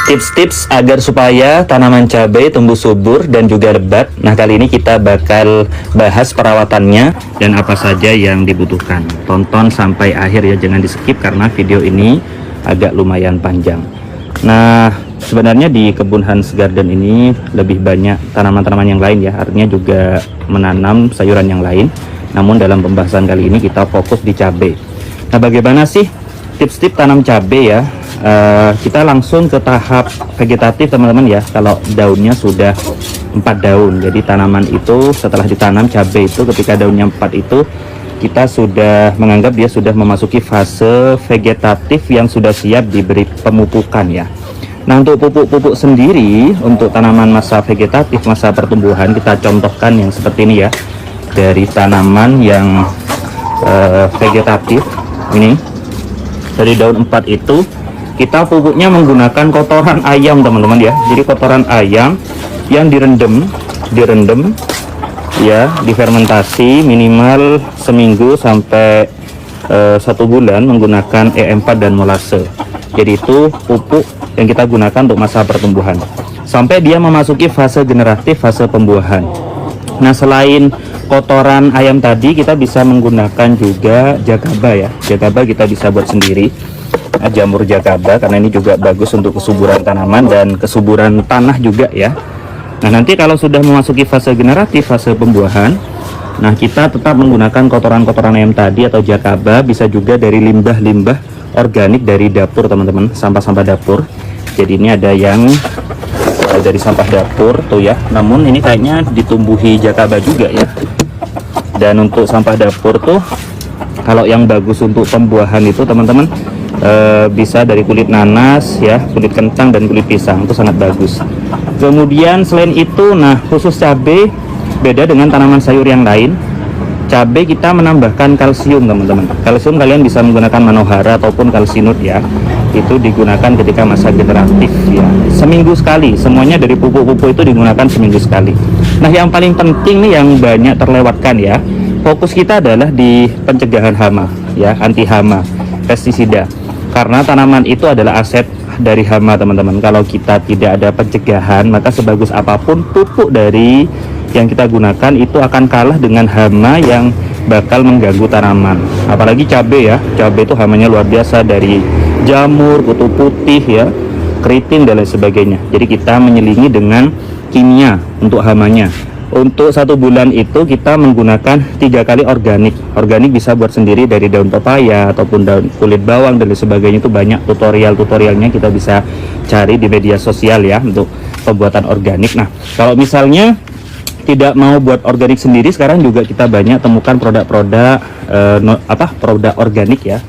Tips-tips agar supaya tanaman cabai tumbuh subur dan juga lebat. Nah, kali ini kita bakal bahas perawatannya dan apa saja yang dibutuhkan. Tonton sampai akhir ya, jangan di skip karena video ini agak lumayan panjang. Nah, sebenarnya di kebun Hans Garden ini lebih banyak tanaman-tanaman yang lain ya, artinya juga menanam sayuran yang lain. Namun dalam pembahasan kali ini kita fokus di cabai. Nah, bagaimana sih tips-tips tanam cabai ya? Kita langsung ke tahap vegetatif teman-teman ya. Kalau daunnya sudah 4 daun, jadi tanaman itu setelah ditanam cabai itu ketika daunnya 4 itu kita sudah menganggap dia sudah memasuki fase vegetatif yang sudah siap diberi pemupukan ya. Nah, untuk pupuk-pupuk sendiri untuk tanaman masa vegetatif, masa pertumbuhan, kita contohkan yang seperti ini ya, dari tanaman yang vegetatif ini. Dari daun 4 itu kita pupuknya menggunakan kotoran ayam teman-teman ya. Jadi kotoran ayam yang direndam ya, difermentasi minimal seminggu sampai 1 bulan menggunakan E4 dan molase. Jadi itu pupuk yang kita gunakan untuk masa pertumbuhan sampai dia memasuki fase generatif, fase pembuahan. Nah, selain kotoran ayam tadi, kita bisa menggunakan juga jakaba ya. Jakaba kita bisa buat sendiri, jamur jakaba, karena ini juga bagus untuk kesuburan tanaman dan kesuburan tanah juga ya. Nah, nanti kalau sudah memasuki fase generatif, fase pembuahan, nah kita tetap menggunakan kotoran-kotoran ayam tadi atau jakaba, bisa juga dari limbah-limbah organik dari dapur teman-teman, sampah-sampah dapur. Jadi ini ada yang dari sampah dapur tuh ya, namun ini kayaknya ditumbuhi jakaba juga ya. Dan untuk sampah dapur tuh, kalau yang bagus untuk pembuahan itu teman-teman bisa dari kulit nanas ya, kulit kentang dan kulit pisang, itu sangat bagus. Kemudian selain itu, nah khusus cabai beda dengan tanaman sayur yang lain. Cabai kita menambahkan kalsium teman-teman. Kalsium kalian bisa menggunakan manohara ataupun kalsinut ya. Itu digunakan ketika masa generatif ya. Seminggu sekali, semuanya dari pupuk-pupuk itu digunakan seminggu sekali. Nah, yang paling penting nih yang banyak terlewatkan ya. Fokus kita adalah di pencegahan hama ya, anti hama, pestisida. Karena tanaman itu adalah aset dari hama teman-teman. Kalau kita tidak ada pencegahan, maka sebagus apapun pupuk dari yang kita gunakan itu akan kalah dengan hama yang bakal mengganggu tanaman. Apalagi cabai ya, cabai itu hamanya luar biasa, dari jamur, kutu putih ya, keriting dan lain sebagainya. Jadi kita menyelingi dengan kimia untuk hamanya. Untuk 1 bulan itu kita menggunakan 3 kali organik. Organik bisa buat sendiri dari daun pepaya ataupun daun kulit bawang dan lain sebagainya. Itu banyak tutorialnya kita bisa cari di media sosial ya untuk pembuatan organik. Nah, kalau misalnya tidak mau buat organik sendiri, sekarang juga kita banyak temukan produk-produk produk organik ya.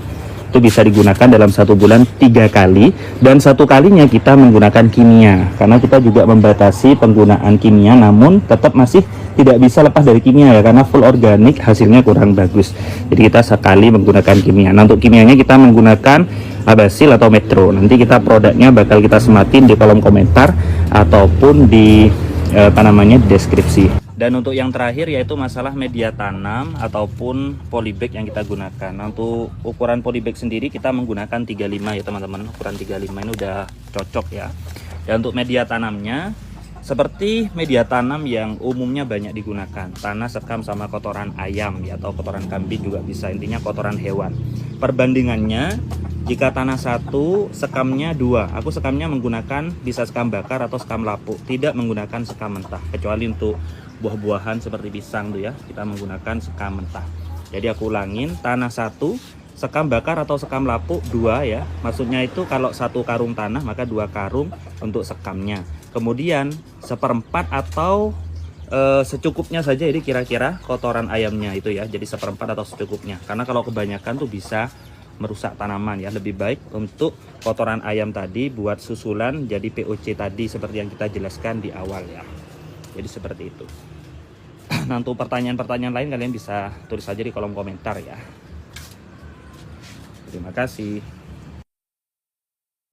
Itu bisa digunakan dalam 1 bulan 3 kali, dan 1 kalinya kita menggunakan kimia karena kita juga membatasi penggunaan kimia, namun tetap masih tidak bisa lepas dari kimia ya, karena full organik hasilnya kurang bagus. Jadi kita sekali menggunakan kimia. Nah, untuk kimianya kita menggunakan Abasil atau Metro. Nanti kita produknya bakal kita sematin di kolom komentar ataupun di deskripsi. Dan untuk yang terakhir yaitu masalah media tanam ataupun polybag yang kita gunakan. Nah, untuk ukuran polybag sendiri kita menggunakan 35 ya teman-teman. Ukuran 35 ini udah cocok ya. Dan untuk media tanamnya seperti media tanam yang umumnya banyak digunakan, tanah sekam sama kotoran ayam ya, atau kotoran kambing juga bisa, intinya kotoran hewan. Perbandingannya, jika tanah 1, sekamnya 2. Aku sekamnya menggunakan bisa sekam bakar atau sekam lapuk, tidak menggunakan sekam mentah, kecuali untuk buah-buahan seperti pisang tuh ya, kita menggunakan sekam mentah. Jadi aku ulangin, tanah 1, sekam bakar atau sekam lapuk 2 ya. Maksudnya itu kalau 1 karung tanah maka 2 karung untuk sekamnya. Kemudian 1/4 atau secukupnya saja, ini kira-kira kotoran ayamnya itu ya. Jadi 1/4 atau secukupnya. Karena kalau kebanyakan tuh bisa merusak tanaman ya. Lebih baik untuk kotoran ayam tadi buat susulan jadi POC tadi seperti yang kita jelaskan di awal ya. Jadi seperti itu. Nah, untuk pertanyaan-pertanyaan lain kalian bisa tulis saja di kolom komentar ya. Terima kasih.